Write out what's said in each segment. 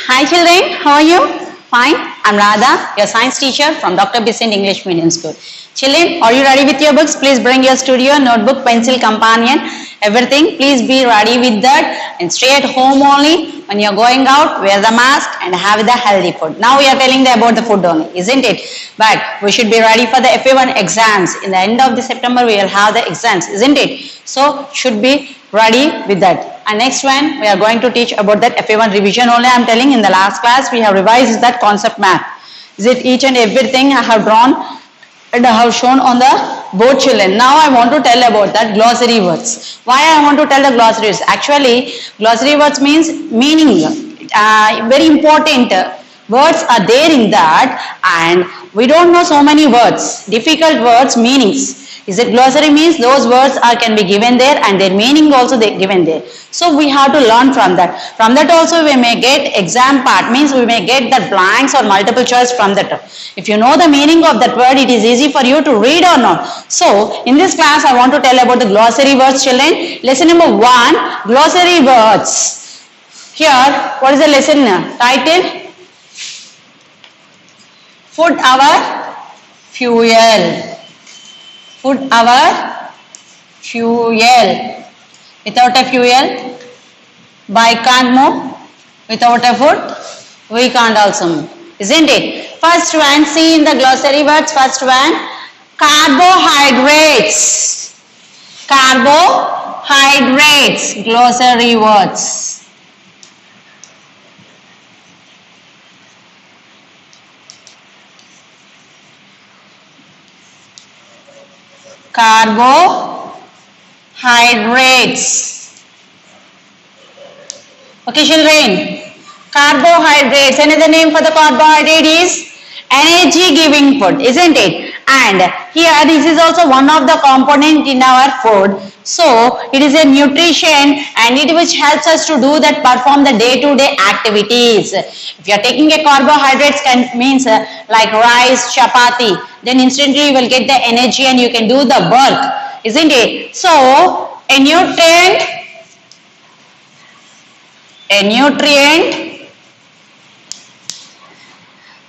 Hi children, how are you? Fine. I'm Radha, your science teacher from Dr. Besant English Medium School. Children, are you ready with your books? Please bring your studio, notebook, pencil, companion, everything. Please be ready with that and stay at home only. When you're going out, wear the mask and have the healthy food. Now we are telling about the food only, isn't it? But we should be ready for the FA1 exams. In the end of the September, we will have the exams, isn't it? So should be ready with that. And next one, we are going to teach about that FA1 revision only. I am telling in the last class, we have revised that concept map. Is it each and everything I have drawn and I have shown on the board, children. Now I want to tell about that glossary words. Why I want to tell the glossary words? Actually, glossary words means meaning. Very important words are there in that, and we don't know so many words. Difficult words, meanings. Is it glossary means those words can be given there and their meaning also they given there. So we have to learn from that. From that also we may get exam part, means we may get the blanks or multiple choice from that. If you know the meaning of that word, it is easy for you to read or not. So in this class I want to tell about the glossary words, children. Lesson number 1, glossary words. Here, what is the lesson title? Food our fuel. Food our fuel. Without a fuel, bike can't move. Without a food, we can't also move. Isn't it? First one, see in the glossary words, first one, carbohydrates. Carbohydrates, glossary words. Carbohydrates. Okay, children. Carbohydrates. Another name for the carbohydrate is energy giving food, isn't it? And here this is also one of the component in our food. So it is a nutrition and it which helps us to do that, perform the day-to-day activities. If you are taking a carbohydrates means like rice, chapati, then instantly you will get the energy and you can do the work, isn't it? So a nutrient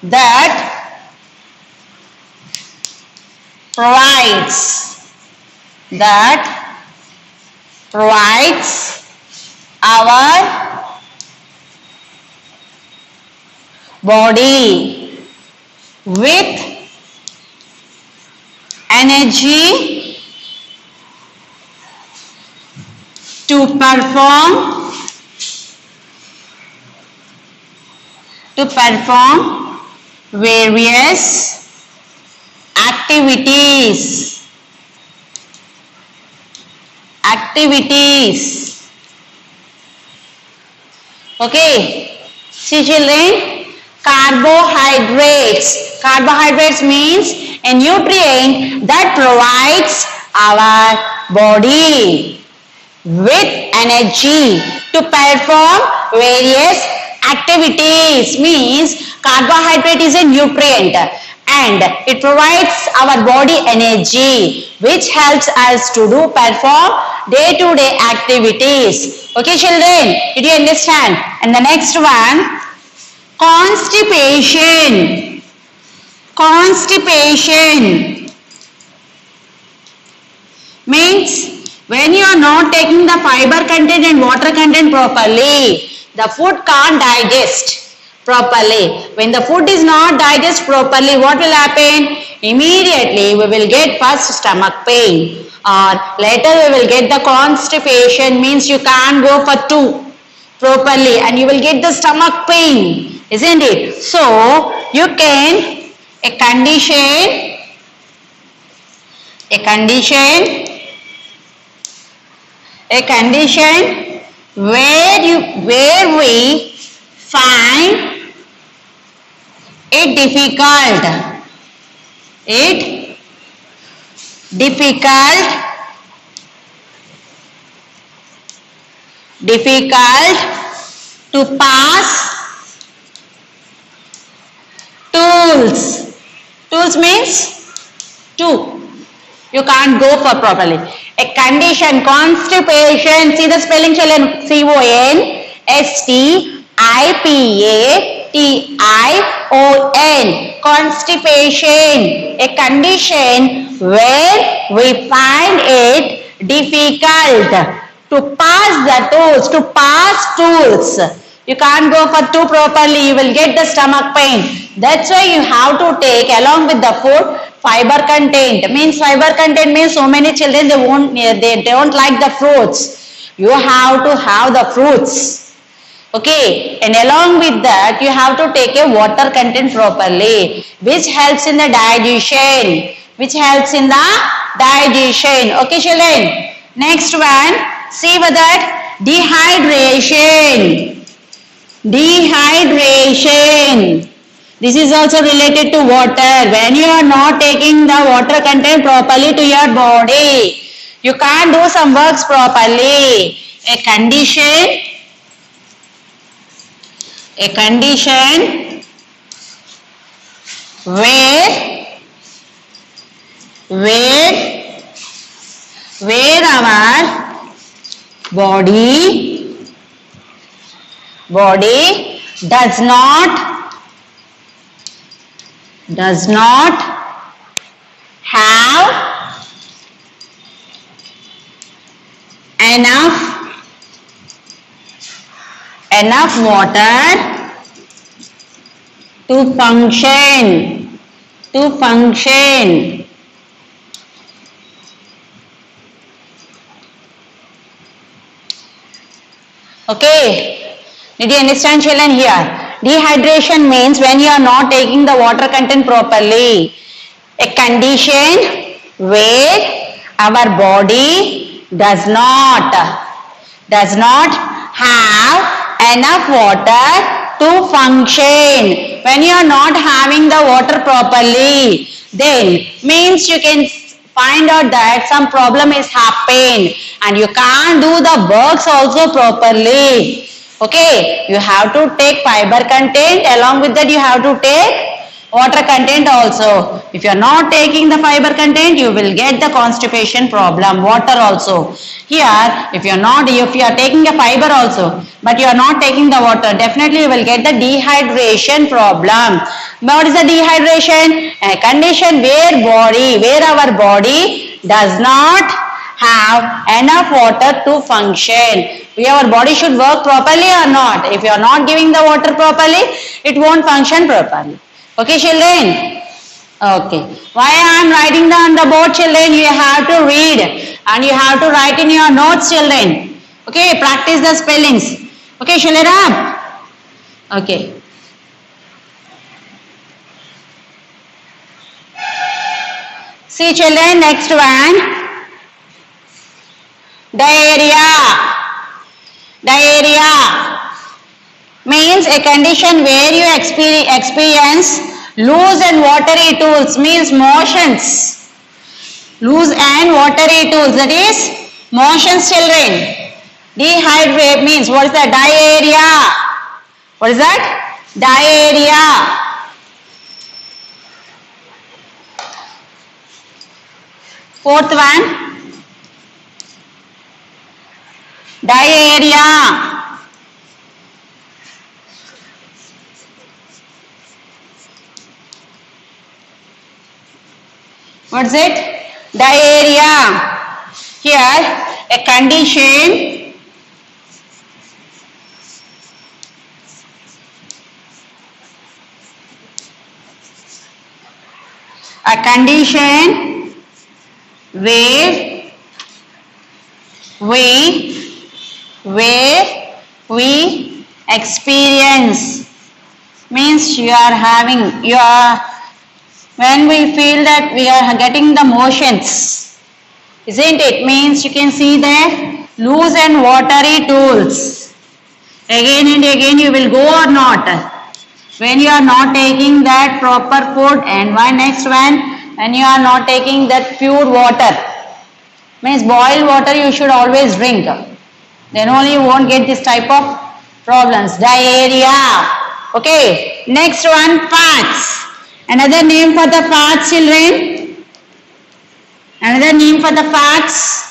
that provides our body with energy to perform various activities. Okay, see children, carbohydrates. Carbohydrates means a nutrient that provides our body with energy to perform various activities. Means carbohydrate is a nutrient and it provides our body energy which helps us to perform day-to-day activities. Okay children, did you understand? And the next one, constipation. Constipation means when you are not taking the fiber content and water content properly, the food can't digest properly. When the food is not digest properly, what will happen? Immediately we will get first stomach pain, or later we will get the constipation, means you can't go for two properly and you will get the stomach pain, isn't it? So you can a condition where we find it difficult to pass tools. Tools means two. You can't go for properly. A condition, constipation. See the spelling, children. C-O-N-S-T-I-P-A-T-I-O-N. Constipation, a condition where we find it difficult to pass stools. You can't go for two properly, you will get the stomach pain. That's why you have to take along with the food fiber content. Means fiber content means so many children they don't like the fruits. You have to have the fruits. Okay, and along with that you have to take a water content properly, which helps in the digestion. Okay children, next one, see for that, dehydration. This is also related to water. When you are not taking the water content properly to your body, you can't do some works properly. A condition where our body does not have enough water to function. Okay, did you understand children here? Dehydration means when you are not taking the water content properly. A condition where our body does not have enough water to function. When you are not having the water properly, then means you can find out that some problem is happening and you can't do the works also properly. Okay, you have to take fiber content, along with that you have to take water content also. If you are not taking the fiber content, you will get the constipation problem, water also. Here, if you are taking a fiber also, but you are not taking the water, definitely you will get the dehydration problem. What is the dehydration? A condition where our body does not have enough water to function. Our body should work properly or not. If you are not giving the water properly, it won't function properly. Okay children? Okay. Why I am writing on the board children? You have to read and you have to write in your notes children. Okay, practice the spellings. Okay, Shalera? Okay. See children, next one. Diarrhea means a condition where you experience loose and watery stools, means motions. Loose and watery stools, that is motions children. Dehydrate means, what is that? Diarrhea. What is that? Diarrhea. Fourth one. Diarrhea. What's it? Diarrhea. Here, a condition where we experience, means when we feel that we are getting the motions, isn't it? Means you can see there, loose and watery stools. Again and again you will go or not? When you are not taking that proper food, and next one, when you are not taking that pure water, means boiled water you should always drink. Then only you won't get this type of problems. Diarrhea. Okay. Next one, fats. Another name for the fats children. Another name for the fats.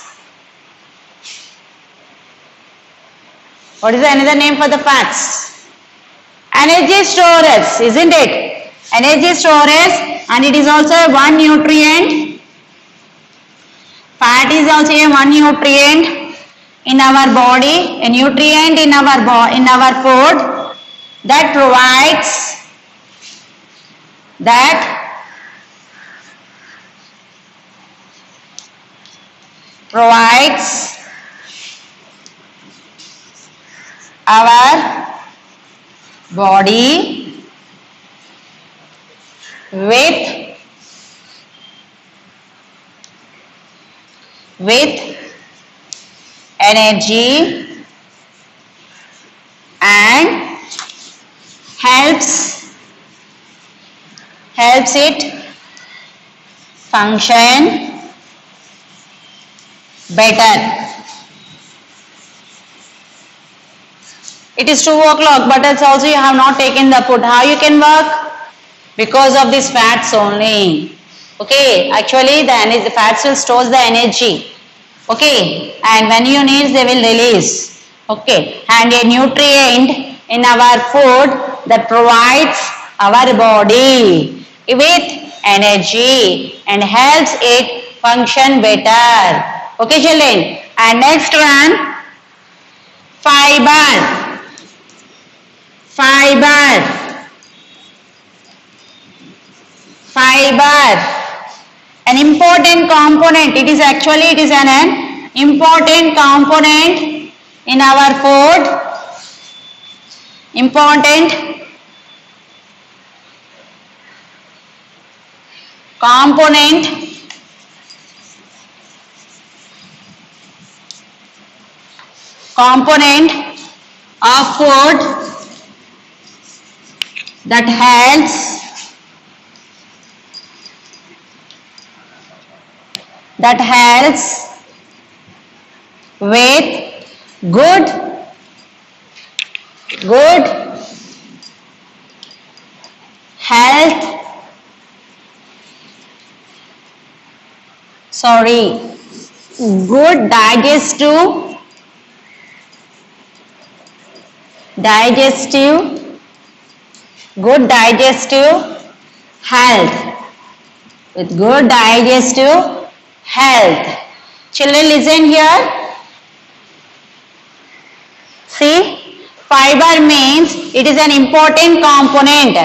What is another name for the fats? Energy storage, isn't it? Energy storage, and it is also one nutrient. Fat is also a one nutrient in our body, a nutrient in our food that provides our body with energy and helps it function better. It is 2 o'clock, but it's also you have not taken the food. How you can work? Because of these fats only. Okay, actually the fats will store the energy. Okay, and when you need, they will release. Okay, and a nutrient in our food that provides our body with energy and helps it function better. Okay, children. And next one, fiber. An important component. It is an important component in our food. Important component of food that helps with good health, good digestive health, with good digestive health. Children, listen here. See, fiber means it is an important component.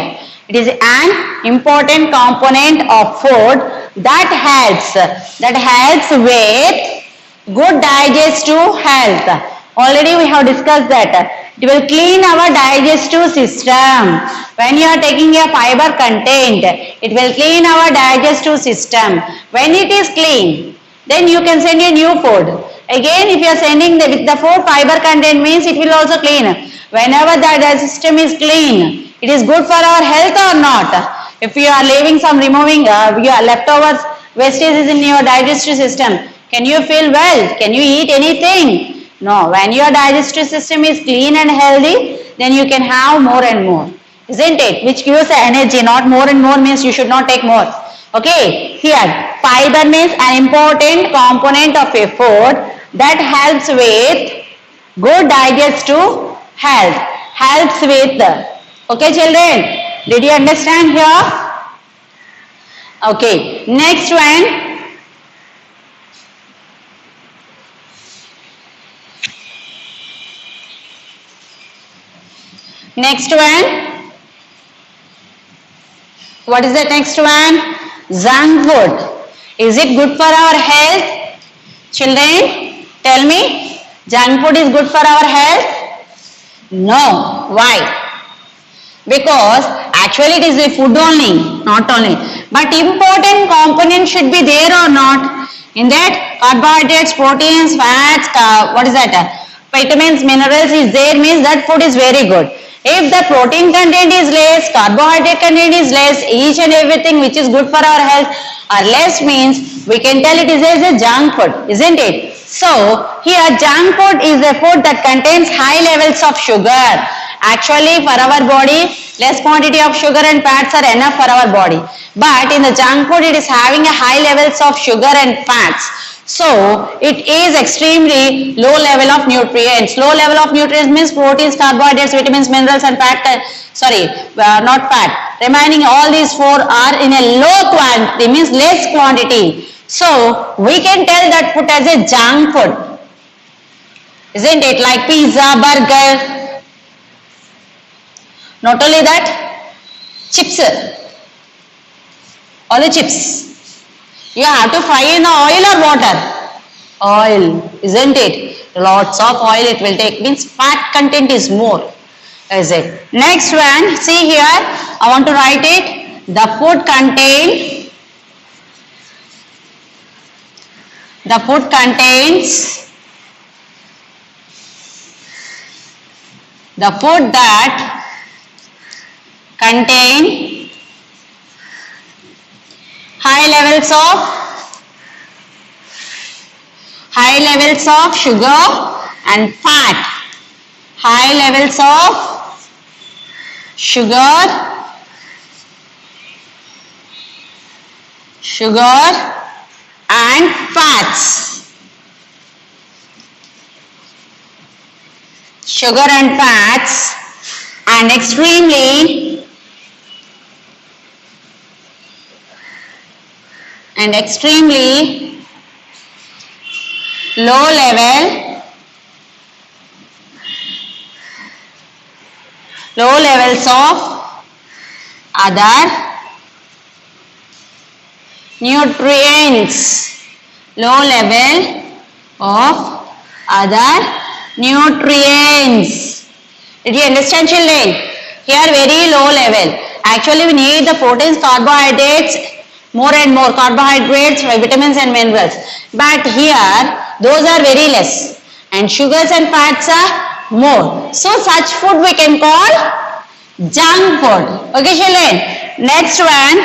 It is an important component of food that helps with good digestive health. Already we have discussed that. It will clean our digestive system. When you are taking a fiber content, it will clean our digestive system. When it is clean, then you can send a new food. Again, if you are sending with the food fiber content means it will also clean. Whenever the digestive system is clean, it is good for our health or not? If you are removing your leftovers, wastages in your digestive system, can you feel well? Can you eat anything? No. When your digestive system is clean and healthy, then you can have more and more. Isn't it? Which gives energy. Not more and more means you should not take more. Okay. Here, fiber means an important component of a food that helps with good digestive health. Helps with. Okay, children. Did you understand here? Okay. Next one. Next one. What is the next one? Junk food. Is it good for our health? Children, tell me. Junk food is good for our health? No. Why? Because actually it is a food only, not only. But important components should be there or not. In that, carbohydrates, proteins, fats, what is that? Vitamins, minerals is there means that food is very good. If the protein content is less, carbohydrate content is less, each and everything which is good for our health are less means we can tell it is as a junk food, isn't it? So, here junk food is a food that contains high levels of sugar. Actually, for our body, less quantity of sugar and fats are enough for our body. But in the junk food, it is having a high levels of sugar and fats. So it is extremely low level of nutrients. Low level of nutrients means proteins, carbohydrates, vitamins, minerals and fat, not fat. Remaining all these four are in a low quantity, means less quantity. So we can tell that food as a junk food. Isn't it? Like pizza, burger. Not only that, chips. All the chips. You have to fry in the oil or water? Oil, isn't it? Lots of oil it will take, means fat content is more. Is it? Next one, see here, I want to write it. The food contains the food that contain high levels of sugar and fat. High levels of sugar and fats. Sugar and fats, and extremely low levels of other nutrients. Low level of other nutrients. Did you understand, children? Here very low level. Actually we need the proteins, carbohydrates, more and more carbohydrates, vitamins and minerals. But here those are very less, and sugars and fats are more. So such food we can call junk food. Okay, children. Next one,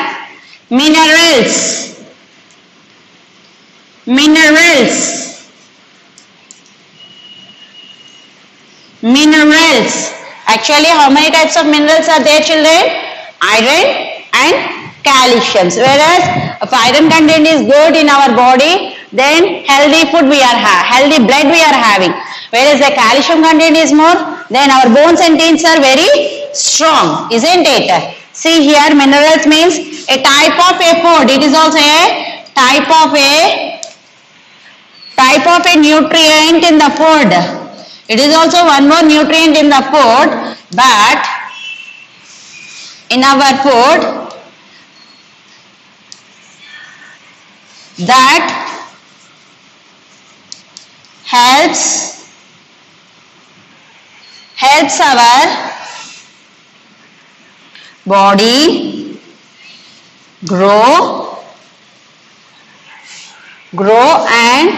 minerals. Minerals. Actually, how many types of minerals are there, children? Iron and calcium. Whereas if iron content is good in our body, then healthy food we are healthy blood we are having. Whereas the calcium content is more, then our bones and teeth are very strong, isn't it? See here, minerals means a type of a food. It is also a type of a nutrient in the food. It is also one more nutrient in the food, but in our food that helps our body grow and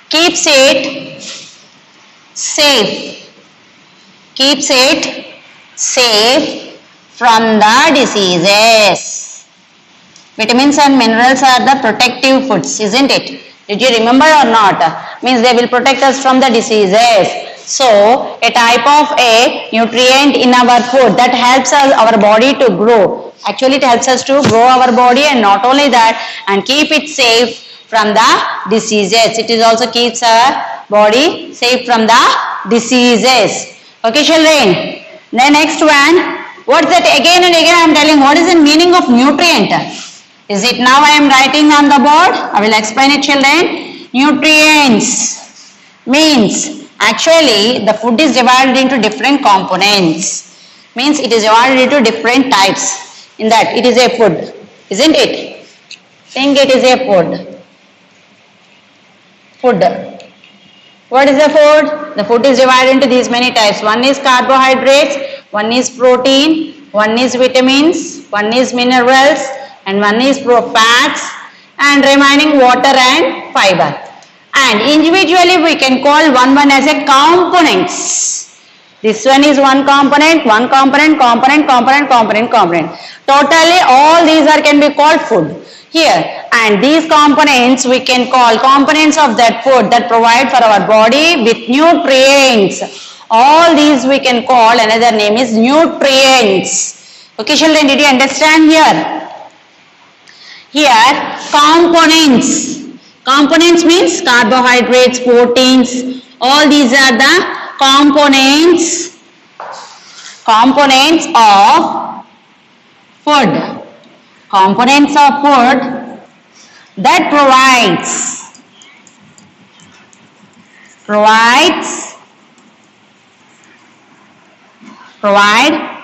keeps it safe from the diseases. Vitamins and minerals are the protective foods, isn't it? Did you remember or not? Means they will protect us from the diseases. So a type of a nutrient in our food that helps us, our body to grow. Actually it helps us to grow our body, and not only that, and keep it safe from the diseases. It is also keeps our body safe from the diseases. Okay, children. The next one, what's that? Again and again I am telling what is the meaning of nutrient. Is it now I am writing on the board? I will explain it, children. Nutrients means actually the food is divided into different components. Means it is divided into different types. In that it is a food, isn't it? Think it is a food. Food. What is the food? The food is divided into these many types. One is carbohydrates, one is protein, one is vitamins, one is minerals, and one is fats, and remaining water and fiber. And individually we can call one as a components. This one is one component. Totally all these are can be called food. Here, and these components we can call components of that food that provide for our body with nutrients. All these we can call another name is nutrients. Okay, children, did you understand here? Here, components. Components means carbohydrates, proteins. All these are the components of food. Components of food that provide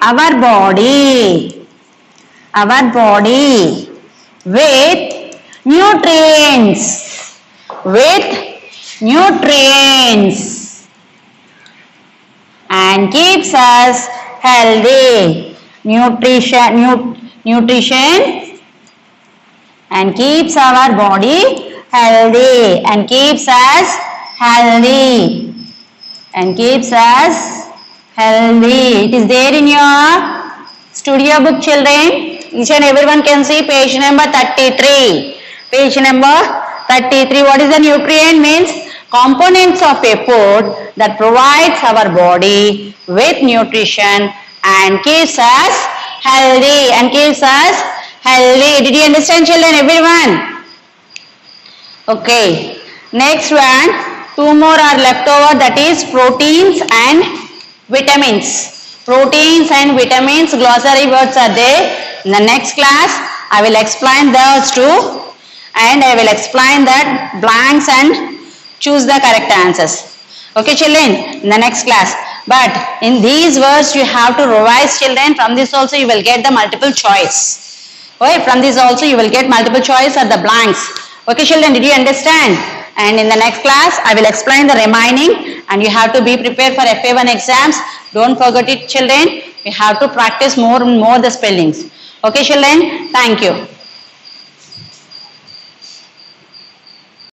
our body with nutrients and keeps us healthy. Nutrition and keeps our body healthy and keeps us healthy. It is there in your studio book, children. Each and everyone can see page number 33. Page number 33. What is the nutrient? Means components of a food that provides our body with nutrition and keeps us healthy. Did you understand, children? Everyone? Okay. Next one. 2 more are left over, that is proteins and vitamins. Proteins and vitamins, glossary words are there. In the next class, I will explain those too, and I will explain that blanks and choose the correct answers. Okay, children, in the next class. But in these words, you have to revise, children. From this also, you will get the multiple choice. Okay, from this also, you will get multiple choice or the blanks. Okay, children, did you understand? And in the next class, I will explain the remaining, and you have to be prepared for FA1 exams. Don't forget it, children. You have to practice more and more the spellings. Okay, children, thank you.